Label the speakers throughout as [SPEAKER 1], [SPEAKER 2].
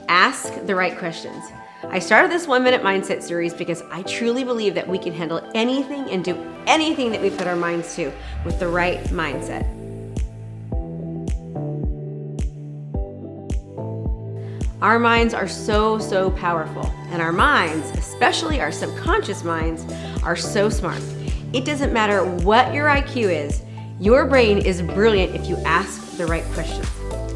[SPEAKER 1] Ask the right questions. I started this 1-minute mindset series because I truly believe that we can handle anything and do anything that we put our minds to with the right mindset. Our minds are so powerful, and our minds, especially our subconscious minds, are so smart. It doesn't matter what your IQ is, your brain is brilliant if you ask the right questions.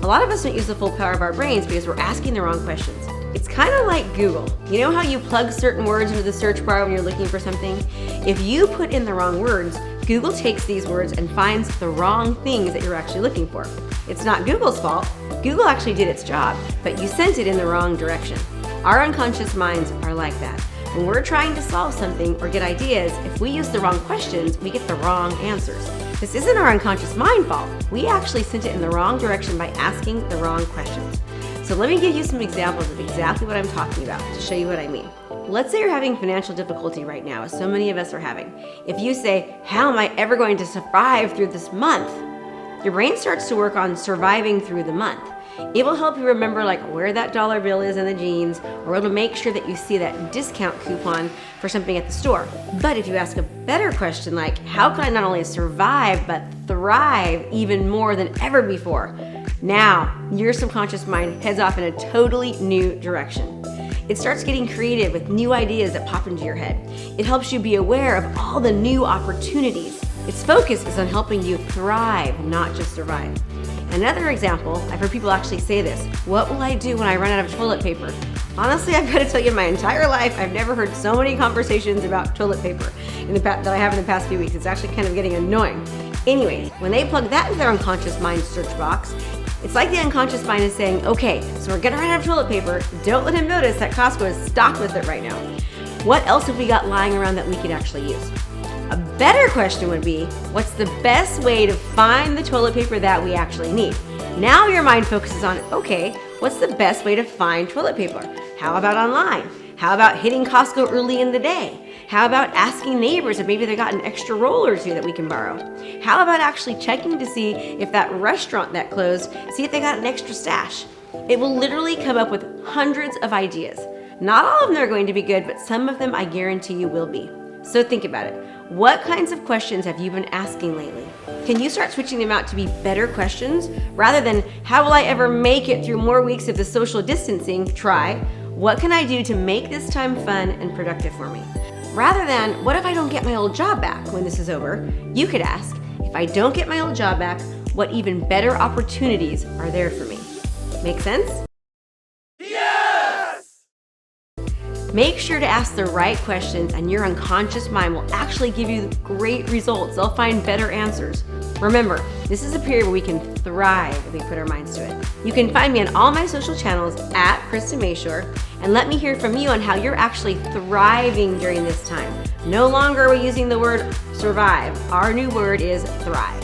[SPEAKER 1] A lot of us don't use the full power of our brains because we're asking the wrong questions. It's kind of like Google. You know how you plug certain words into the search bar when you're looking for something? If you put in the wrong words, Google takes these words and finds the wrong things that you're actually looking for. It's not Google's fault. Google actually did its job, but you sent it in the wrong direction. Our unconscious minds are like that. When we're trying to solve something or get ideas, if we use the wrong questions, we get the wrong answers. This isn't our unconscious mind fault. We actually sent it in the wrong direction by asking the wrong questions. So let me give you some examples of exactly what I'm talking about to show you what I mean. Let's say you're having financial difficulty right now, as so many of us are having. If you say, how am I ever going to survive through this month? Your brain starts to work on surviving through the month. It will help you remember where that dollar bill is in the jeans, or it'll make sure that you see that discount coupon for something at the store. But if you ask a better question like, how can I not only survive, but thrive even more than ever before? Now, your subconscious mind heads off in a totally new direction. It starts getting creative with new ideas that pop into your head. It helps you be aware of all the new opportunities. Its focus is on helping you thrive, not just survive. Another example, I've heard people actually say this: what will I do when I run out of toilet paper? Honestly, I've got to tell you, my entire life, I've never heard so many conversations about toilet paper that I have in the past few weeks. It's actually kind of getting annoying. Anyways, when they plug that into their unconscious mind search box, it's like the unconscious mind is saying, okay, so we're gonna run out of toilet paper. Don't let him notice that Costco is stocked with it right now. What else have we got lying around that we could actually use? A better question would be, what's the best way to find the toilet paper that we actually need? Now your mind focuses on, okay, what's the best way to find toilet paper? How about online? How about hitting Costco early in the day? How about asking neighbors if maybe they got an extra roll or two that we can borrow? How about actually checking to see if that restaurant that closed, see if they got an extra stash? It will literally come up with hundreds of ideas. Not all of them are going to be good, but some of them I guarantee you will be. So think about it. What kinds of questions have you been asking lately? Can you start switching them out to be better questions? Rather than, how will I ever make it through more weeks of the social distancing? Try, what can I do to make this time fun and productive for me? Rather than, what if I don't get my old job back when this is over? You could ask, if I don't get my old job back, what even better opportunities are there for me? Make sense?
[SPEAKER 2] Yes!
[SPEAKER 1] Make sure to ask the right questions, and your unconscious mind will actually give you great results. They'll find better answers. Remember, this is a period where we can thrive if we put our minds to it. You can find me on all my social channels at Krista Mashore, and let me hear from you on how you're actually thriving during this time. No longer are we using the word survive. Our new word is thrive.